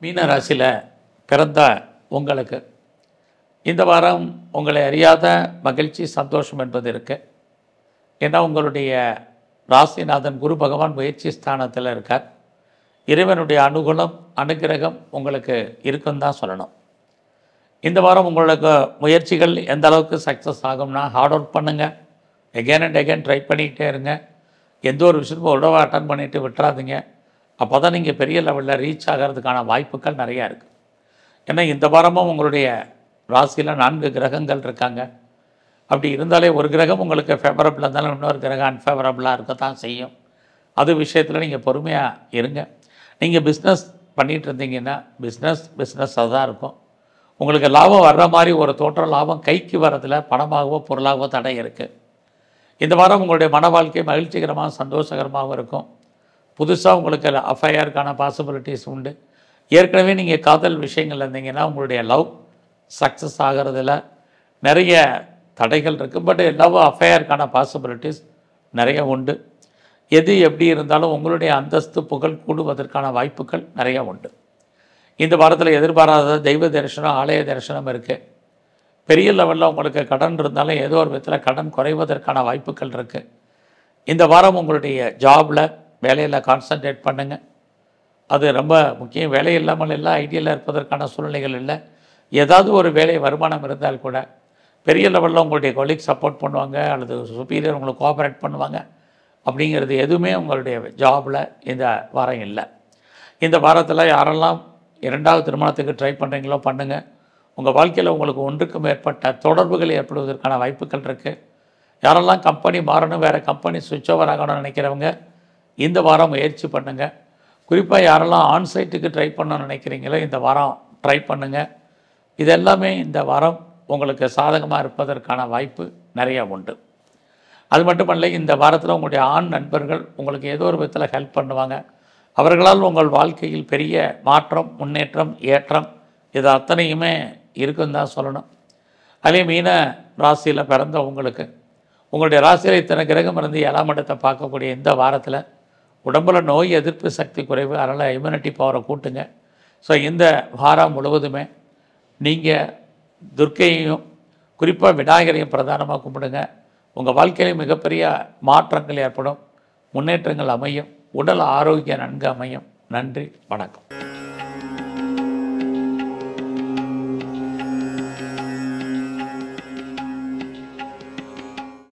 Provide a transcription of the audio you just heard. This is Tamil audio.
மீன ராசியில் பிறந்த உங்களுக்கு இந்த வாரம் உங்களை அறியாத மகிழ்ச்சி சந்தோஷம் என்பது இருக்குது. ஏன்னா உங்களுடைய ராசிநாதன் குரு பகவான் முயற்சி ஸ்தானத்தில் இருக்கார். இறைவனுடைய அனுகூலம் அனுகிரகம் உங்களுக்கு இருக்குன்னு தான் சொல்லணும். இந்த வாரம் உங்களுக்கு முயற்சிகள் எந்த அளவுக்கு சக்ஸஸ் ஆகும்னா, ஹார்ட் ஒர்க் பண்ணுங்கள், எகேன் அண்ட் எகேன் ட்ரை பண்ணிக்கிட்டே இருங்க. எந்த ஒரு விஷயமும் உடவை அட்டன் பண்ணிவிட்டு விட்டுறாதீங்க. அப்போ தான் நீங்கள் பெரிய லெவலில் ரீச் ஆகிறதுக்கான வாய்ப்புகள் நிறையா இருக்குது. ஏன்னா இந்த வாரமும் உங்களுடைய ராசியில் 4 கிரகங்கள் இருக்காங்க. அப்படி இருந்தாலே ஒரு கிரகம் உங்களுக்கு ஃபேவரபிளாக இருந்தாலும் இன்னொரு கிரகம் அன்ஃபேவரபுளாக இருக்க தான் செய்யும். அது விஷயத்தில் நீங்கள் பொறுமையாக இருங்க. நீங்கள் பிஸ்னஸ் பண்ணிகிட்டு இருந்தீங்கன்னா பிஸ்னஸாக தான் இருக்கும். உங்களுக்கு லாபம் வர்ற மாதிரி ஒரு தோற்ற லாபம் கைக்கு வரதில் பணமாகவோ பொருளாகவோ தடை இருக்குது. இந்த வாரம் உங்களுடைய மன வாழ்க்கை மகிழ்ச்சிகரமாக சந்தோஷகரமாகவும் இருக்கும். புதுசாக உங்களுக்கு அஃபையருக்கான பாசிபிலிட்டிஸ் உண்டு. ஏற்கனவே நீங்கள் காதல் விஷயங்கள் இருந்தீங்கன்னா உங்களுடைய லவ் சக்ஸஸ் ஆகிறதுல நிறைய தடைகள் இருக்குது. பட் லவ் அஃபையருக்கான பாசிபிலிட்டிஸ் நிறைய உண்டு. எது எப்படி இருந்தாலும் உங்களுடைய அந்தஸ்து புகழ் கூடுவதற்கான வாய்ப்புகள் நிறைய உண்டு. இந்த வாரத்தில் எதிர்பாராத தெய்வ தரிசனம் ஆலய தரிசனம் இருக்குது. பெரிய லெவலில் உங்களுக்கு கடன் இருந்தாலும் ஏதோ ஒரு விதத்தில் கடன் குறைவதற்கான வாய்ப்புகள் இருக்குது. இந்த வாரம் உங்களுடைய ஜாபில் வேலையில் கான்சன்ட்ரேட் பண்ணுங்கள். அது ரொம்ப முக்கியம். வேலை இல்லாமல் எல்லாம் ஐடியலில் இருப்பதற்கான சூழ்நிலைகள் இல்லை. ஏதாவது ஒரு வேலை வருமானம் இருந்தால் கூட பெரிய லெவலில் உங்களுடைய கொலீக் சப்போர்ட் பண்ணுவாங்க அல்லது சுப்பீரியர் உங்களுக்கு கோஆப்ரேட் பண்ணுவாங்க. அப்படிங்கிறது எதுவுமே உங்களுடைய ஜாபில் இந்த வாரம் இல்லை. இந்த வாரத்தில் யாரெல்லாம் 2வது திருமணத்துக்கு ட்ரை பண்ணுறீங்களோ பண்ணுங்கள். உங்கள் வாழ்க்கையில் உங்களுக்கு ஒன்றுக்கு மேற்பட்ட தொடர்புகள் ஏற்படுவதற்கான வாய்ப்புகள் இருக்குது. யாரெல்லாம் கம்பெனி மாறணும், வேறு கம்பெனி சுவிட்ச் ஓவர் ஆகணும்னு நினைக்கிறவங்க இந்த வாரம் முயற்சி பண்ணுங்கள். குறிப்பாக யாரெல்லாம் ஆன்சைட்டுக்கு ட்ரை பண்ணணும்னு நினைக்கிறீங்களோ இந்த வாரம் ட்ரை பண்ணுங்கள். இதெல்லாமே இந்த வாரம் உங்களுக்கு சாதகமாக இருப்பதற்கான வாய்ப்பு நிறையா உண்டு. அது மட்டுமல்ல, இந்த வாரத்தில் உங்களுடைய ஆண் நண்பர்கள் உங்களுக்கு ஏதோ ஒரு விதத்தில் ஹெல்ப் பண்ணுவாங்க. அவர்களால் உங்கள் வாழ்க்கையில் பெரிய மாற்றம், முன்னேற்றம், ஏற்றம் இது அத்தனையுமே இருக்குன்னு தான் சொல்லணும். அதே மீன ராசியில் பிறந்த உங்களுக்கு உங்களுடைய ராசியில் இத்தனை கிரகம் இருந்து 7ஆம் இடத்தை பார்க்கக்கூடிய இந்த வாரத்தில் உடம்பில் நோய் எதிர்ப்பு சக்தி குறைவு, அதனால் இம்யூனிட்டி பவரை கூட்டுங்க. ஸோ இந்த வாரம் முழுவதுமே நீங்கள் துர்க்கையையும் குறிப்பாக விநாயகரையும் பிரதானமாக கும்பிடுங்க. உங்கள் வாழ்க்கையில மிகப்பெரிய மாற்றங்கள் ஏற்படும், முன்னேற்றங்கள் அமையும், உடல் ஆரோக்கியம் நன்கு அமையும். நன்றி, வணக்கம்.